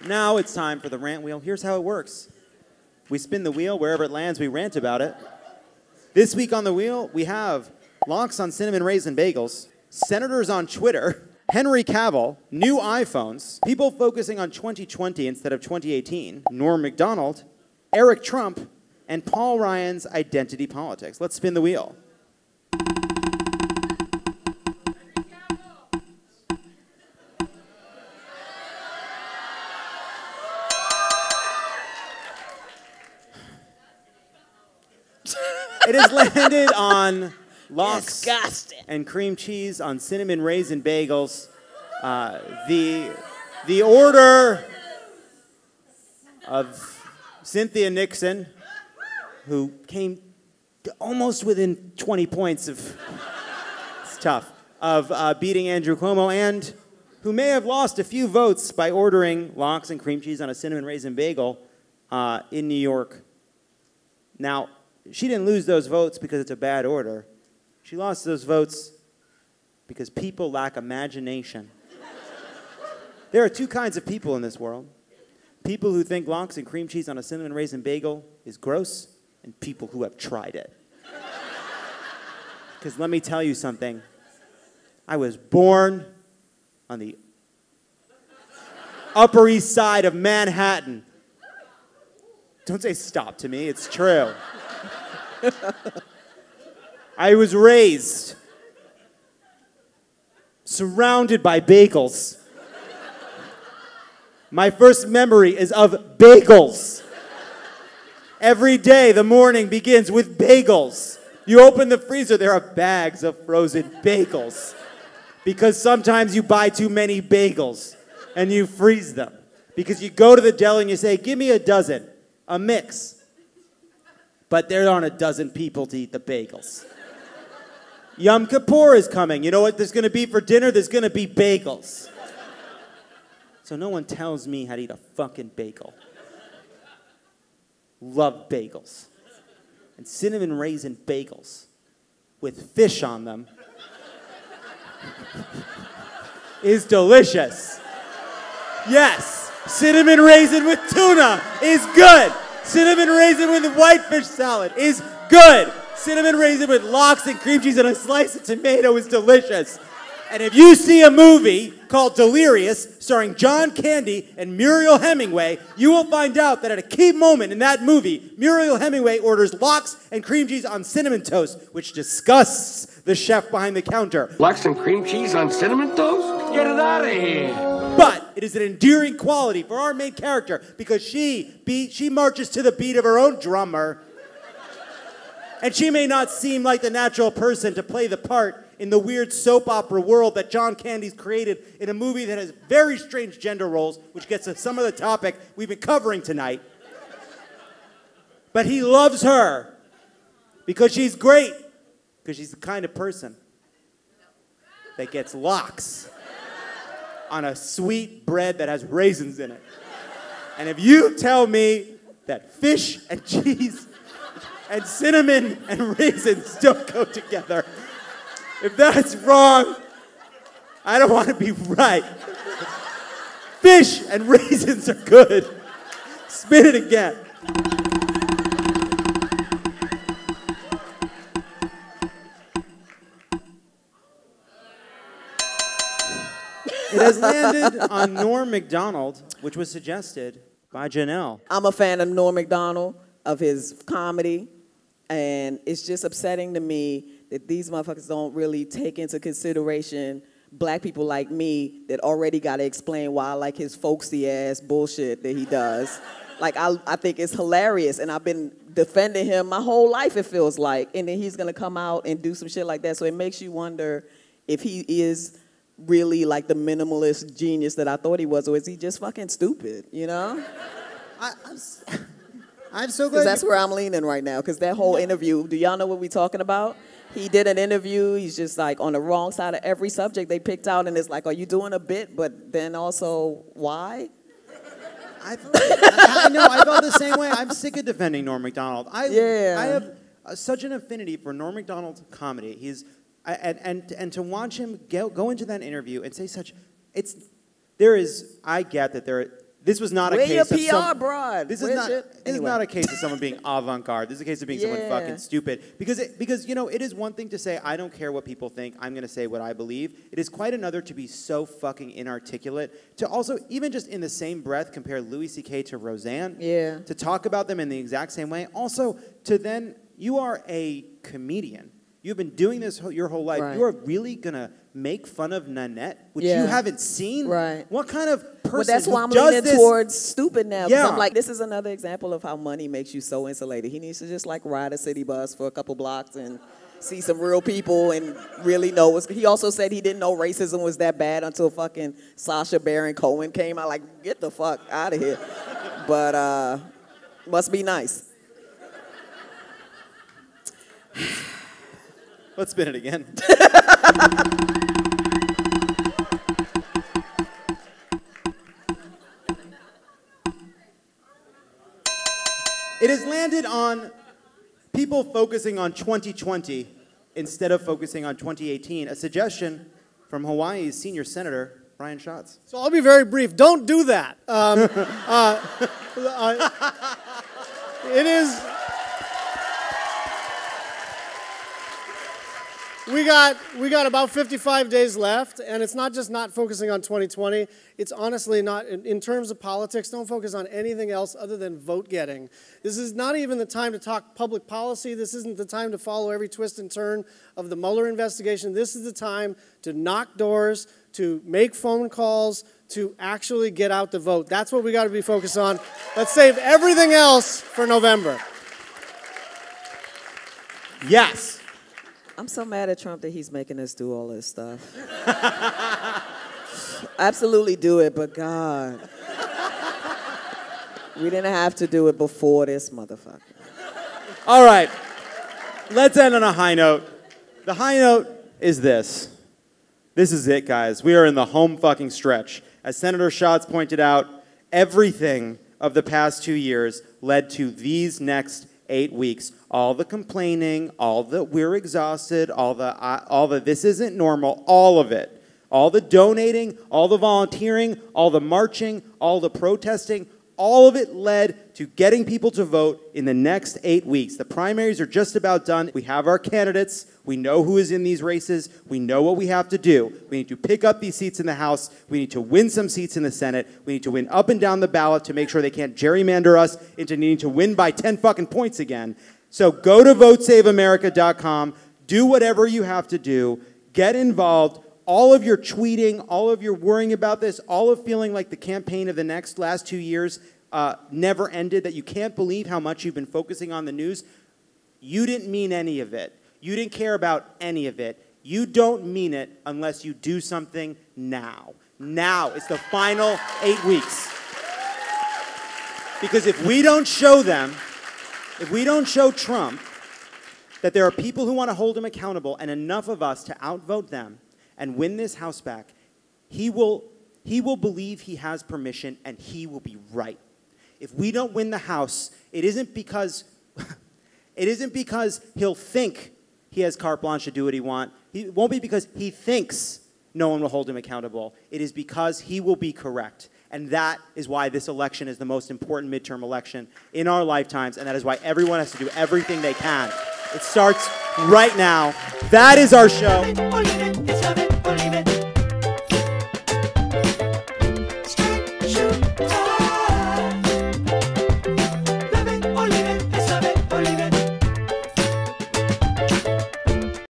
Now it's time for the rant wheel. Here's how it works. We spin the wheel. Wherever it lands, we rant about it. This week on the wheel, we have locks on cinnamon raisin bagels, senators on Twitter, Henry Cavill, new iPhones, people focusing on 2020 instead of 2018, Norm Macdonald, Eric Trump, and Paul Ryan's identity politics. Let's spin the wheel. It has landed on lox and cream cheese on cinnamon raisin bagels. The order of Cynthia Nixon, who came almost within 20 points of, it's tough, of beating Andrew Cuomo, and who may have lost a few votes by ordering lox and cream cheese on a cinnamon raisin bagel in New York. Now, she didn't lose those votes because it's a bad order. She lost those votes because people lack imagination. There are two kinds of people in this world. People who think lox and cream cheese on a cinnamon raisin bagel is gross, and people who have tried it. Because let me tell you something. I was born on the Upper East Side of Manhattan. Don't say stop to me, it's true. I was raised surrounded by bagels. My first memory is of bagels. Every day, the morning begins with bagels. You open the freezer, there are bags of frozen bagels. Because sometimes you buy too many bagels and you freeze them. Because you go to the deli and you say, give me a dozen, a mix. But there aren't a dozen people to eat the bagels. Yom Kippur is coming. You know what there's going to be for dinner? There's going to be bagels. So no one tells me how to eat a fucking bagel. Love bagels. And cinnamon raisin bagels with fish on them is delicious. Yes, cinnamon raisin with tuna is good. Cinnamon raisin with whitefish salad is good. Cinnamon raisin with lox and cream cheese and a slice of tomato is delicious. And if you see a movie called Delirious, starring John Candy and Muriel Hemingway, you will find out that at a key moment in that movie, Muriel Hemingway orders lox and cream cheese on cinnamon toast, which disgusts the chef behind the counter. Lox and cream cheese on cinnamon toast? Get it out of here. But it is an endearing quality for our main character because she marches to the beat of her own drummer. And she may not seem like the natural person to play the part in the weird soap opera world that John Candy's created in a movie that has very strange gender roles, which gets to some of the topic we've been covering tonight. But he loves her because she's great, because she's the kind of person that gets lox on a sweet bread that has raisins in it. And if you tell me that fish and cheese and cinnamon and raisins don't go together, if that's wrong, I don't want to be right. Fish and raisins are good. Spin it again. It has landed on Norm Macdonald, which was suggested by Janelle. I'm a fan of Norm Macdonald, of his comedy, and it's just upsetting to me that these motherfuckers don't really take into consideration black people like me that already got to explain why I like his folksy-ass bullshit that he does. Like, I think it's hilarious, and I've been defending him my whole life, it feels like, and then he's going to come out and do some shit like that, so it makes you wonder if he is really like the minimalist genius that I thought he was, or is he just fucking stupid, you know? I'm so glad. Because that's where I'm leaning right now, because that whole interview, do y'all know what we're talking about? He did an interview, he's just like on the wrong side of every subject they picked out, and it's like, are you doing a bit, but then also, why? I know, I felt the same way. I'm sick of defending Norm Macdonald. I have such an affinity for Norm Macdonald's comedy. And to watch him go into that interview and say such, I get that This was not a Where case your of PR some, broad? This Where's is not. your- This is anyway. not a case of someone being avant-garde. This is a case of being someone Yeah. fucking stupid. Because you know, it is one thing to say I don't care what people think. I'm going to say what I believe. It is quite another to be so fucking inarticulate. To also even just in the same breath compare Louis C.K. to Roseanne. Yeah. To talk about them in the exact same way. Also to then you are a comedian. You've been doing this your whole life. Right. You are really gonna make fun of Nanette, which Yeah. you haven't seen. Right. What kind of person Well, that's why who I'm does leaning this? towards stupid now. 'Cause Yeah. I'm like, this is another example of how money makes you so insulated. He needs to just like ride a city bus for a couple blocks and see some real people and really know what's. He also said he didn't know racism was that bad until fucking Sacha Baron Cohen came out. Like, get the fuck out of here. But must be nice. Let's spin it again. It has landed on people focusing on 2020 instead of focusing on 2018, a suggestion from Hawaii's senior senator, Brian Schatz. So I'll be very brief. Don't do that. It is. We got about 55 days left, and it's not just not focusing on 2020. It's honestly not, in terms of politics, don't focus on anything else other than vote getting. This is not even the time to talk public policy. This isn't the time to follow every twist and turn of the Mueller investigation. This is the time to knock doors, to make phone calls, to actually get out the vote. That's what we got to be focused on. Let's save everything else for November. Yes. I'm so mad at Trump that he's making us do all this stuff. Absolutely do it, but God. We didn't have to do it before this motherfucker. All right. Let's end on a high note. The high note is this. This is it, guys. We are in the home fucking stretch. As Senator Schatz pointed out, everything of the past 2 years led to these next 8 weeks. All the complaining, all the we're exhausted, all the this isn't normal, all of it. All the donating, all the volunteering, all the marching, all the protesting, all of it led to getting people to vote in the next 8 weeks. The primaries are just about done. We have our candidates. We know who is in these races. We know what we have to do. We need to pick up these seats in the House. We need to win some seats in the Senate. We need to win up and down the ballot to make sure they can't gerrymander us into needing to win by 10 fucking points again. So go to votesaveamerica.com. Do whatever you have to do. Get involved. All of your tweeting, all of your worrying about this, all of feeling like the campaign of the last 2 years never ended, that you can't believe how much you've been focusing on the news, you didn't mean any of it. You didn't care about any of it. You don't mean it unless you do something now. Now. It's the final 8 weeks. Because if we don't show them, if we don't show Trump that there are people who want to hold him accountable and enough of us to outvote them and win this House back, he will believe he has permission and he will be right. If we don't win the House, it isn't because he'll think he has carte blanche to do what he wants. It won't be because he thinks no one will hold him accountable. It is because he will be correct. And that is why this election is the most important midterm election in our lifetimes, and that is why everyone has to do everything they can. It starts right now. That is our show.